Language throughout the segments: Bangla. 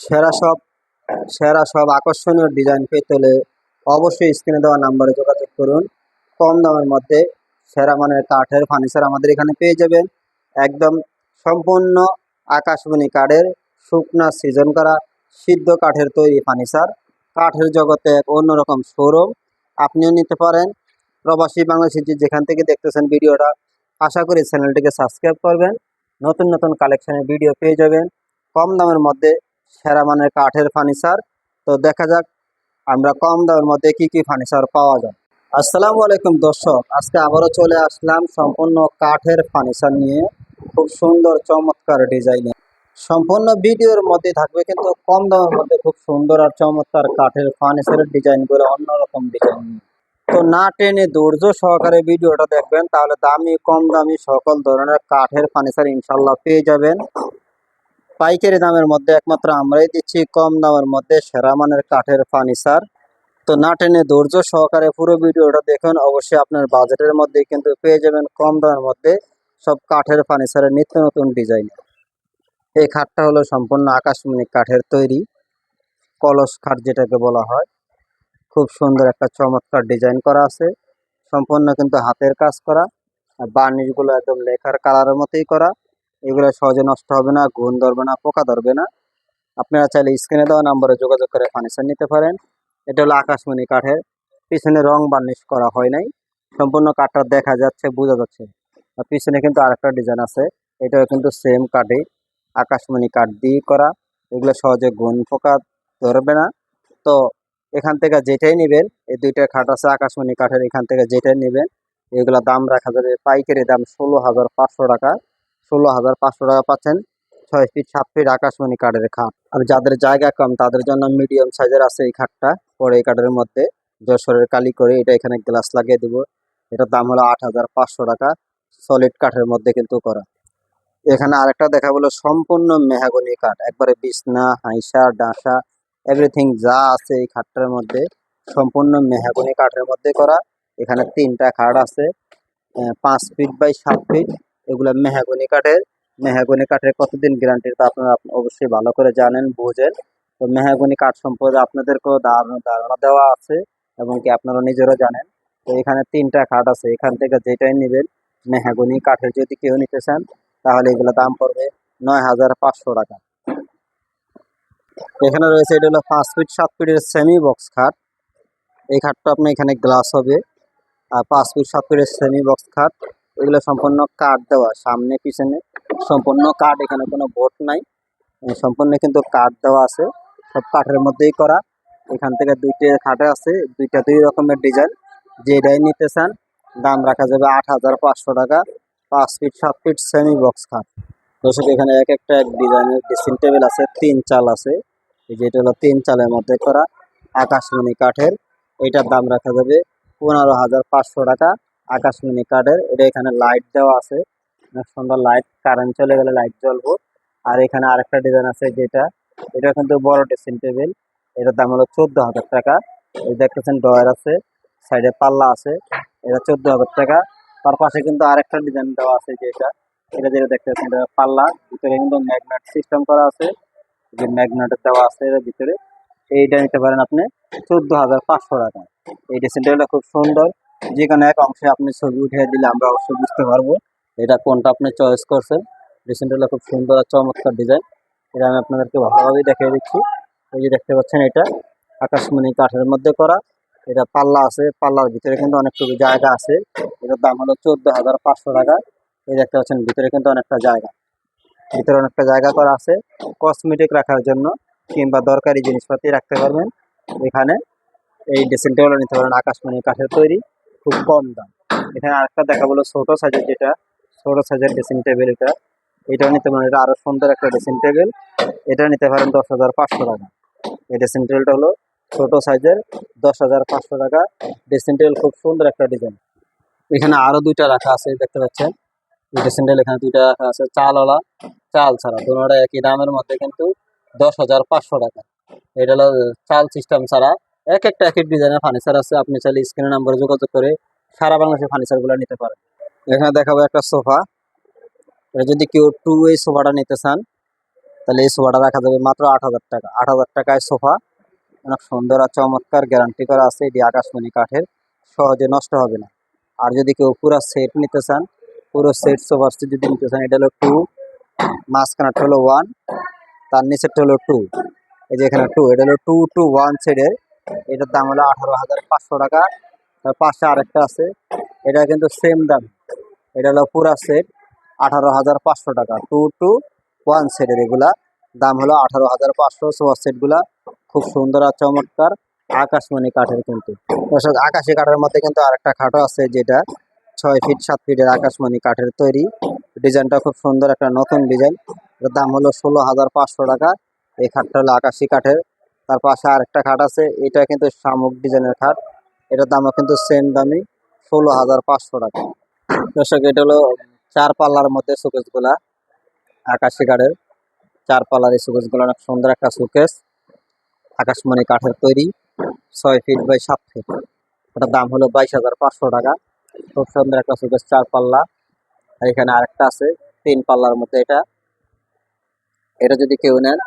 সেরা সব সেরা সব আকর্ষণীয় ডিজাইন পেতে হলে অবশ্যই স্ক্রিনে দেওয়া নাম্বারে যোগাযোগ করুন। কম দামের মধ্যে সেরা মানের কাঠের ফার্নিচার আমাদের এখানে পেয়ে যাবেন। একদম সম্পূর্ণ আকাশমণি কাঠের শুকনা সিজন করা সিদ্ধ কাঠের তৈরি ফার্নিচার। কাঠের জগতে এক অন্যরকম শোরুম। আপনিও নিতে পারেন। প্রবাসী বাংলাদেশি যেখান থেকে দেখতেছেন ভিডিওটা, আশা করি চ্যানেলটিকে সাবস্ক্রাইব করবেন। নতুন নতুন কালেকশনের ভিডিও পেয়ে যাবেন কম দামের মধ্যে সেরা মানের কাঠের ফার্নিচার। তো দেখা যাক আমরা কম দামের মধ্যে কি কি ফার্নিচার পাওয়া যায়। আসসালামু আলাইকুম দর্শক, আজকে আবারও চলে আসলাম সম্পূর্ণ কাঠের ফার্নিচার নিয়ে, খুব সুন্দর চমৎকার ডিজাইনে। সম্পূর্ণ ভিডিওর মধ্যে থাকবে কিন্তু কম দামের মধ্যে খুব সুন্দর আর চমৎকার কাঠের ফার্নিচারের ডিজাইন করে অন্যরকম ডিজাইন নিয়ে। তো না টেনে ধৈর্য সহকারে ভিডিওটা দেখবেন, তাহলে দামি কম দামি সকল ধরনের কাঠের ফার্নিচার ইনশাল্লাহ পেয়ে যাবেন। পাইকারি দামের মধ্যে একমাত্র আমরাই দিচ্ছি কম দামের মধ্যে সেরা মানের কাঠের ফার্নিচার। তো না টেনে ধৈর্য সহকারে পুরো ভিডিওটা দেখুন, অবশ্যই আপনার বাজেটের মধ্যে কিন্তু পেয়ে যাবেন কম দামের মধ্যে সব কাঠের ফার্নিচারের নিত্য নতুন ডিজাইন। এই খাটটা হলো সম্পূর্ণ আকাশমণি কাঠের তৈরি, কলস খাট যেটাকে বলা হয়। খুব সুন্দর একটা চমৎকার ডিজাইন করা আছে, সম্পূর্ণ কিন্তু হাতের কাজ করা। আর বার্নিশগুলো একদম লেখার কালারের মতোই করা। এগুলো সহজে নষ্ট হবে না, ঘুণ ধরবে না, পোকা ধরবে না। আপনারা চাইলে স্ক্রিনে দেওয়া নম্বরে যোগাযোগ করে ফার্নিচার নিতে পারেন। এটা হলো আকাশমণি কাঠের, পিছনে রং বার্নিশ করা হয় নাই, সম্পূর্ণ কাঠটা দেখা যাচ্ছে, বোঝা যাচ্ছে। আর পিছনে কিন্তু আরেকটা ডিজাইন আছে, এটাও কিন্তু সেম কাঠে, আকাশমণি কাঠ দিয়ে করা। এগুলো সহজে ঘুণ পোকা ধরবে না। তো এখান থেকে যেটাই নেবেন, এই দুইটা খাট আছে আকাশমণি কাঠের, এখান থেকে যেটাই নেবেন এগুলো দাম রাখা যাবে পাইকারি দাম 16,500 টাকা। 16,500 টাকা পাচ্ছেন 6 ফিট 7 ফিট আকাশমণি কাঠের খাট। আর যাদের জায়গা কম তাদের জন্য মিডিয়াম সাইজের আছে এই খাটটা, পরে এই কাঠের মধ্যে যশোরের কালি করে এটা এখানে গ্লাস লাগিয়ে দেবো। এটার দাম হলো 8,500 টাকা, সলিড কাঠের মধ্যে কিন্তু করা। এখানে আরেকটা দেখা বলো সম্পূর্ণ মেহাগনি কাঠ, একবারে বিছনা হাইসা ডাসা এভরিথিং যা আছে এই খাটটার মধ্যে সম্পূর্ণ মেহাগনি কাঠের মধ্যে করা। এখানে তিনটা খাট আছে, 5 ফিট বাই 7 ফিট। এগুলো মেহাগনি কাঠের। মেহাগনি কাঠের কতদিন গ্যারান্টি তা আপনারা অবশ্যই ভালো করে জানেন বুঝেন। তো মেহাগনি কাঠ সম্পর্কে আপনাদেরকেও ধারণা দেওয়া আছে এবং কি আপনারা নিজেরও জানেন। তো এখানে তিনটা খাট আছে, এখান থেকে যেটাই নেবেন মেহাগনি কাঠের যদি কেউ নিতে চান তাহলে এগুলো দাম পড়বে 9,500 টাকা। এখানে রয়েছে এটা হলো 5 ফিট 7 ফিটের সেমি বক্স খাট। এই খাটটা আপনার এখানে গ্লাস হবে। আর 5 ফিট 7 ফিটের সেমি বক্স খাট, এগুলো সম্পূর্ণ কাঠ দেওয়া, সামনে পিছনে সম্পূর্ণ কাঠ, এখানে কোনো বোর্ড নাই, সম্পূর্ণ কিন্তু কাঠ দেওয়া আছে, সব কাঠের মধ্যেই করা। এখান থেকে দুইটা খাটে আছে, দুইটা দুই রকমের ডিজাইন, যেটাই নিতে চান দাম রাখা যাবে 8,500 টাকা। 5 ফিট 7 ফিট সেমি বক্স খাট। দর্শক এখানে এক একটা এক ডিজাইনের ড্রেসিং টেবিল আছে, 3 চাল আছে। এই যেটা হলো 3 চালের মধ্যে করা আকাশমণি কাঠের, এটার দাম রাখা যাবে 15,500 টাকা। আকাশমণি কাঠের এটা, এখানে লাইট দেওয়া আছে, অনেক সুন্দর লাইট, কারেন্ট চলে গেলে লাইট জ্বলবো। আর এখানে আরেকটা ডিজাইন আছে যেটা, এটা কিন্তু বড় ড্রেসিং টেবিল, এটার দাম হলো 14,000 টাকা। এই দেখতেছেন ডয়ার আছে, সাইডে পাল্লা আছে, এটা 14,000 টাকা। তার পাশে কিন্তু আরেকটা ডিজাইন দেওয়া আছে যেটা, এটা যেটা দেখতেছেন এটা পাল্লা, ভিতরে কিন্তু ম্যাগনেট সিস্টেম করা আছে, যে ম্যাগনেট দেওয়া আছে এর ভিতরে। এইটা নিতে পারেন আপনি 14,500 টাকা। এই ড্রেসিং টেবিলটা খুব সুন্দর, যে কোনো এক অংশে আপনি ছবি উঠিয়ে দিলে আমরা অবশ্যই বুঝতে পারবো এটা কোনটা আপনি চয়েস করছেন। ড্রেসিং টেবিলটা খুব সুন্দর আর চমৎকার ডিজাইন, এটা আমি আপনাদেরকে ভালোভাবেই দেখিয়ে দিচ্ছি। এই যে দেখতে পাচ্ছেন এটা আকাশমণি কাঠের মধ্যে করা, এটা পাল্লা আছে, পাল্লার ভিতরে কিন্তু অনেকটুকু জায়গা আছে। এটার দাম হলো 14,500 টাকা। এই দেখতে পাচ্ছেন ভিতরে কিন্তু অনেকটা জায়গা, ভিতরে অনেকটা জায়গা করা আছে কসমেটিক রাখার জন্য কিংবা দরকারি জিনিসপাতি রাখতে পারবেন এখানে। এই ড্রেসিং টেবিল নিতে পারেন আকাশমণি কাঠের তৈরি, খুব কম দাম। এখানে আরেকটা দেখা বলো ছোট সাইজের, যেটা ছোট সাইজের ড্রেসিং টেবিল, এটাও নিতে পারেন। এটা আরো সুন্দর একটা ড্রেসিং টেবিল, এটা নিতে পারেন 10,500 টাকা। এই ড্রেসিং টেবিলটা হলো ছোট সাইজের, 10,500 টাকা। ড্রেসিং টেবিল খুব সুন্দর একটা ডিজাইন। এখানে আরো দুইটা রাখা আছে দেখতে পাচ্ছেন, দুইটা স্যান্ডেল এখানে দুইটা রাখা আছে, চালওয়ালা চাল ছাড়া, দুটোটা একই দামের মধ্যে কিন্তু 10,500 টাকা। এটা হলো চাল সিস্টেম ছাড়া, এক একটা এক এক ডিজাইনের ফার্নিচার আছে। আপনি চাইলে স্ক্রিনের নাম্বারে যোগাযোগ করে সারা বাংলাদেশের ফার্নিচার গুলো নিতে পারেন। এখানে দেখাবো একটা সোফা, এটা যদি কেউ 2 ওয়ে সোফাটা নিতে চান তাহলে এই সোফাটা রাখা যাবে মাত্র 8,000 টাকা। 8,000 টাকায় সোফা, অনেক সুন্দর আর চমৎকার, গ্যারান্টি করা আছে। এটি আকাশমণি কাঠের, সহজে নষ্ট হবে না। আর যদি কেউ পুরো সেট নিতে চান, পুরো সেট সোফা সেট যদি নিতে চান, এটা হলো 2, মাঝখানেরটা হলো 1, তার নিচেরটা হলো 2। এই যে এখানে 2, এটা হলো 2 to 1 সেটের। এটার দাম হলো 18,500 টাকা। তার পাশে আরেকটা আছে, এটা কিন্তু সেম দাম। এটা হলো পুরা সেট 18,500 টাকা। 2 to 1 সেটের এগুলা দাম হলো 18,500। সোফা সেটগুলা খুব সুন্দর আর চমৎকার, আকাশমণি কাঠের কিন্তু। দর্শক, আকাশি কাঠের মধ্যে কিন্তু আরেকটা খাটও আছে, যেটা 6 ফিট 7 ফিটের আকাশমণি কাঠের তৈরি। ডিজাইনটা খুব সুন্দর, একটা নতুন ডিজাইন। এর দাম হলো 16,500 টাকা। এই খাটটা হলো আকাশি কাঠের। তার পাশে আরেকটা খাট আছে, এটা কিন্তু শামুক ডিজাইনের খাট। এটার দামও কিন্তু সেম দামি, 16,500 টাকা। দর্শক, এটা হলো 4 পাল্লার মধ্যে শোকেস গুলা, আকাশি কাঠের 4 পাল্লার। এই শোকেস গুলো অনেক সুন্দর একটা শোকেস, আকাশমণি কাঠের তৈরি, 6 ফিট বাই 7 ফিট। এটার দাম হলো 22,500 টাকা। খুব সুন্দর একটা শোকেস, 4 পাল্লা। আর এখানে আরেকটা আছে 3 পাল্লার মধ্যে। এটা এটা যদি কেউ নেন,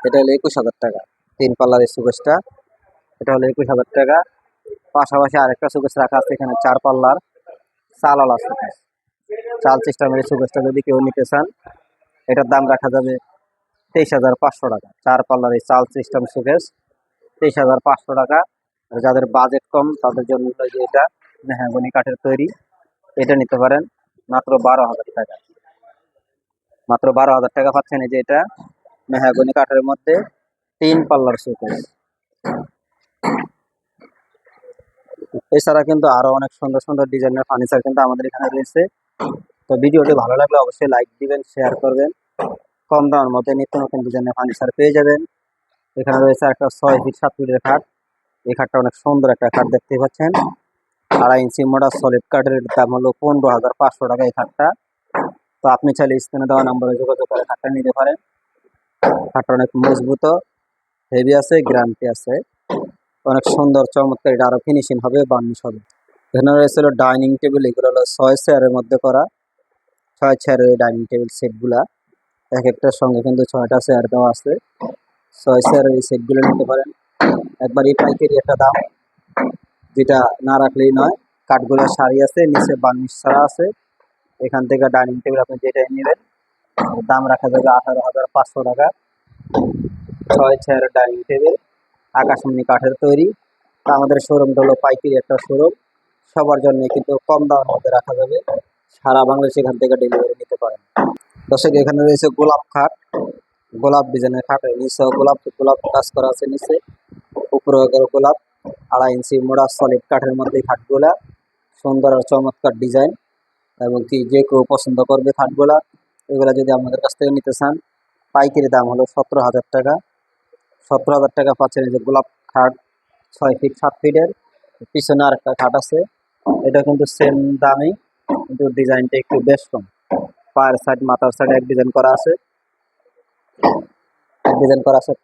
এটা হলো 21,000 টাকা। 3 পাল্লার এই শোকেসটা, এটা হলো 21,000 টাকা। পাশাপাশি আরেকটা শোকেস রাখা আছে এখানে 4 পাল্লার, চালালা শোকেস, চাল সিস্টেমের এই শোকেসটা যদি কেউ নিতে চান, এটার দাম রাখা যাবে 23,500 টাকা। 4 পাল্লার এই চাল সিস্টেম শোকেস, 23,500 টাকা। আর যাদের বাজেট কম, তাদের জন্য যে এটা মেহগনি কাঠের তৈরি, এটা নিতে পারেন মাত্র 12,000 টাকা। মাত্র 12,000 টাকা পাচ্ছেন এই যে এটা মেহগনি কাঠের মধ্যে 3 পাল্লার শোকেস। এছাড়া কিন্তু আরো অনেক সুন্দর সুন্দর ডিজাইনের ফার্নিচার কিন্তু আমাদের এখানে রয়েছে। তো ভিডিওটি ভালো লাগলে অবশ্যই লাইক দিবেন, শেয়ার করবেন। কম দামের মধ্যে নিত্য নতুন ডিজাইনের ফার্নিচার পেয়ে যাবেন। এখানে রয়েছে একটা 6 ফিট 7 ফিটের খাট। এই খাটটা অনেক সুন্দর একটা খাট, দেখতে পাচ্ছেন। 2.5 ইঞ্চি মোটা সলিড কাঠের দাম হলো 15,500 টাকা এই খাটটা। তো আপনি চাইলে স্ক্রিনে দেওয়া নাম্বারে যোগাযোগ করে খাটটা নিতে পারেন। খাটটা অনেক মজবুত, হেভি আছে, গ্যারান্টি আছে, অনেক সুন্দর চমৎকার। এটা আরো ফিনিশিং হবে, বার্নিশ হবে। এখানে রয়েছে ডাইনিং টেবিল, এগুলো হলো 6 চেয়ারের মধ্যে করা। 6 চেয়ারের ডাইনিং টেবিল সেটগুলা, এক একটার সঙ্গে কিন্তু 6টা চেয়ার দেওয়া আছে। 6 চেয়ারের এই সেটগুলো নিতে পারেন একবারই পাইকারি একটা দাম, যেটা না রাখলেই নয়। কাঠগুলো সারি আছে, নিচে বার্নিশ ছাড়া আছে। এখান থেকে ডাইনিং টেবিল আপনি যেটাই নেবেন, দাম রাখা যাবে 18,500 টাকা। 6 চেয়ারের ডাইনিং টেবিল, আকাশমণি কাঠের তৈরি। তা আমাদের শোরুমটা হলো পাইকারি একটা শোরুম, সবার জন্য কিন্তু কম দামের মধ্যে রাখা যাবে। সারা বাংলাদেশে এখান থেকে ডেলিভারি নিতে পারেন। দর্শক, এখানে রয়েছে গোলাপ খাট, গোলাপ ডিজাইনের খাট। নিচে গোলাপ গোলাপ কাজ করা আছে, নিচে উপরে গোলাপ। 2.5 ইঞ্চি মোড়া সলিড কাঠের মধ্যে খাটগুলা, সুন্দর আর চমৎকার ডিজাইন, এবং কি যে কেউ পছন্দ করবে খাটগুলা। এগুলা যদি আমাদের কাছ থেকে নিতে চান, পাইকারি দাম হলো 17,000 টাকা। 17,000 টাকা পাচ্ছেন এই যে গোলাপ খাট, 6 ফিট 7 ফিটের। পিছনে আরেকটা খাট আছে, এটা কিন্তু সেম দামই, কিন্তু ডিজাইনটা একটু বেশ কম। পায়ের সাইড মাথার সাইড এক ডিজাইন করা আছে,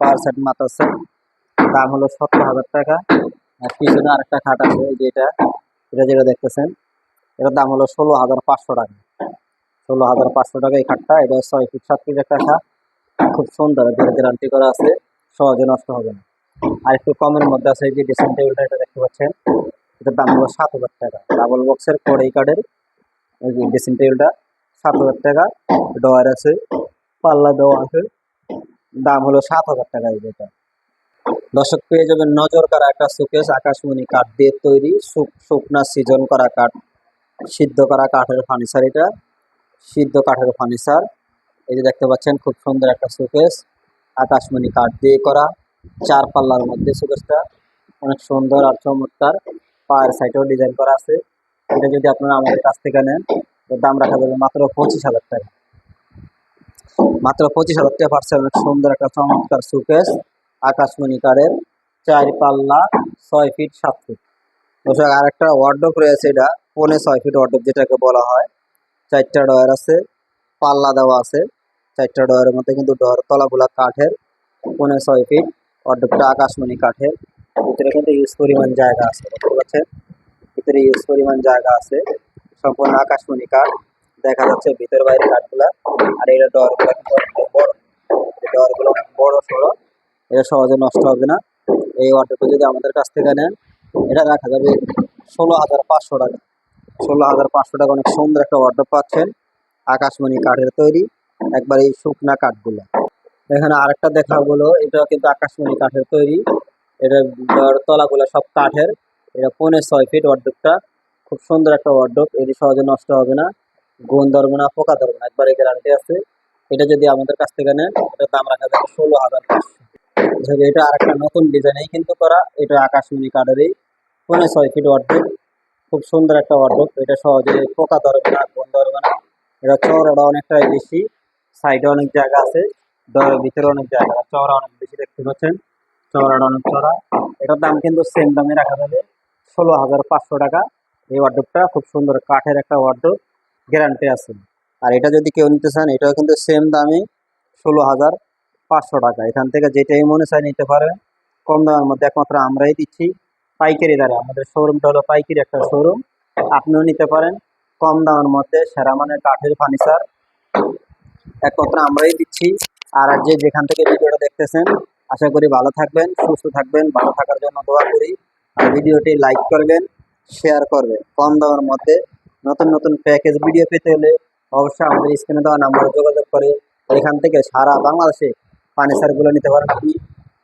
পায়ের সাইড মাথার সাইড। দাম হলো 17,000 টাকা। আর পিছনে আরেকটা খাট আছে, এই যে এটা এটা যেটা দেখতেছেন, এটার দাম হলো 16,500 টাকা। 16,500 টাকা এই খাটটা। এটা 6 ফিট 7 ফিট একটা খাট, খুব সুন্দর, গ্যারান্টি করা আছে, সহজে নষ্ট হবে না। আর একটু কমের মধ্যে আছে এই যে ড্রেসিং টেবিলটা, এটা দেখতে পাচ্ছেন, এটার দাম হলো 7,000 টাকা। ডাবল বক্সের কড়াই কাঠের এই যে ড্রেসিং টেবিলটা, 7,000 টাকা। ডয়ার আছে, পাল্লা দেওয়া আছে, দাম হলো 7,000 টাকা এই যেটা। দর্শক, পেয়ে যাবেন নজর কাড়া একটা শোকেস, আকাশমণি কাঠ দিয়ে তৈরি, শুকনা সিজন করা কাঠ, সিদ্ধ করা কাঠের ফার্নিচার। এটা সিদ্ধ কাঠের ফার্নিচার। এই যে দেখতে পাচ্ছেন, খুব সুন্দর একটা শোকেস, আকাশমণি কাঠ দিয়ে করা, 4 পাল্লার মধ্যে শোকেসটা, অনেক সুন্দর আর চমৎকার। পায়ের সাইডেও ডিজাইন করা আছে। এটা যদি আপনারা আমাদের কাছ থেকে নেন, তো দাম রাখা যাবে মাত্র 25,000 টাকা। মাত্র 25,000 টাকা পাচ্ছেন অনেক সুন্দর একটা চমৎকার শোকেস, আকাশমণি কাঠের, 4 পাল্লা, 6 ফিট 7 ফিট। দর্শক, আর একটা ওয়ার্ডরোব রয়েছে, এটা 6.25 ফিট ওয়ার্ডরোব যেটাকে বলা হয়। 4টা ডয়ার আছে, পাল্লা দেওয়া আছে। 4টা ডয়ারের মধ্যে কিন্তু ডয়ার তলাগুলা কাঠের, 6.25 ফিট ওয়ার্ডরোবটা আকাশমণি কাঠের। ভিতরে কিন্তু ইউজ পরিমাণ জায়গা আছে, দেখতে পাচ্ছেন, ভিতরে ইউজ পরিমাণ জায়গা আছে। সম্পূর্ণ আকাশমণি কাঠ, দেখা যাচ্ছে ভিতর বাইরে কাঠগুলা। আর এটা ডয়ারগুলা কিন্তু অনেক বড়, ডয়ারগুলো অনেক বড় সড়ো, এটা সহজে নষ্ট হবে না। এই ওয়ার্ডরোবটা যদি আমাদের কাছ থেকে নেন, এটা রাখা যাবে 16,500 টাকা। 16,500 টাকা অনেক সুন্দর একটা ওয়ার্ডরোব পাচ্ছেন, আকাশমণি কাঠের তৈরি, একবার এই শুকনা কাঠগুলো। এখানে আরেকটা দেখা হলো, এটা কিন্তু আকাশমণি কাঠের তৈরি, এটার তলাগুলো সব কাঠের। এটা 6.5 ফিট ওয়ার্ডরোবটা, খুব সুন্দর একটা ওয়ার্ডরোব, এটি সহজে নষ্ট হবে না, গুণ ধরবে না, পোকা ধরবে না, একবারে গ্যারান্টি আছে। এটা যদি আমাদের কাছ থেকে নেন, এটার দাম রাখা যাবে 16,500। এটা আরেকটা নতুন ডিজাইনেই কিন্তু করা, এটা আকাশমণি কাঠেরই 6.5 ফিট ওয়ার্ডরোব, খুব সুন্দর একটা ওয়ার্ডরোব। এটা সহজে পোকা ধরবে না, গুণ ধরবে না। এটা চওড়াটা অনেকটাই বেশি, সাইডে অনেক জায়গা আছে, ডয়ের ভিতরে অনেক জায়গা, চওড়া অনেক বেশি দেখতে পাচ্ছেন, চওড়াটা অনেক চওড়া। এটার দাম কিন্তু সেম দামে রাখা যাবে 16,500 টাকা। এই ওয়ার্ডরোবটা খুব সুন্দর কাঠের একটা ওয়ার্ডরোব, গ্যারান্টি আছে। আর এটা যদি কেউ নিতে চান, এটাও কিন্তু সেম দামে 16,500 টাকা। এখান থেকে যেটাই মনে চায় নিতে পারেন, কম দামের মধ্যে একমাত্র আমরাই দিচ্ছি পাইকারি দ্বারা। আমাদের শোরুমটা হলো পাইকারি একটা শোরুম, আপনিও নিতে পারেন কম দামের মধ্যে সেরা মানের কাঠের ফার্নিচার একমাত্র আমরাই দিচ্ছি। আর যে যেখান থেকে ভিডিওটা দেখতেছেন, আশা করি ভালো থাকবেন, সুস্থ থাকবেন, ভালো থাকার জন্য দোয়া করি। আর ভিডিওটি লাইক করবেন, শেয়ার করবেন। কম দামের মধ্যে নতুন নতুন প্যাকেজ ভিডিও পেতে হলে অবশ্যই আমাদের স্ক্রিনে দেওয়া নাম্বারে যোগাযোগ করে এখান থেকে সারা বাংলাদেশে ফার্নিচারগুলো নিতে পারেন আপনি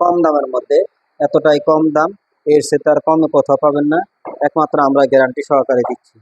কম দামের মধ্যে। এতটাই কম দাম, এর সে তার কমে কোথাও পাবেন না, একমাত্র আমরা গ্যারান্টি সহকারে দিচ্ছি।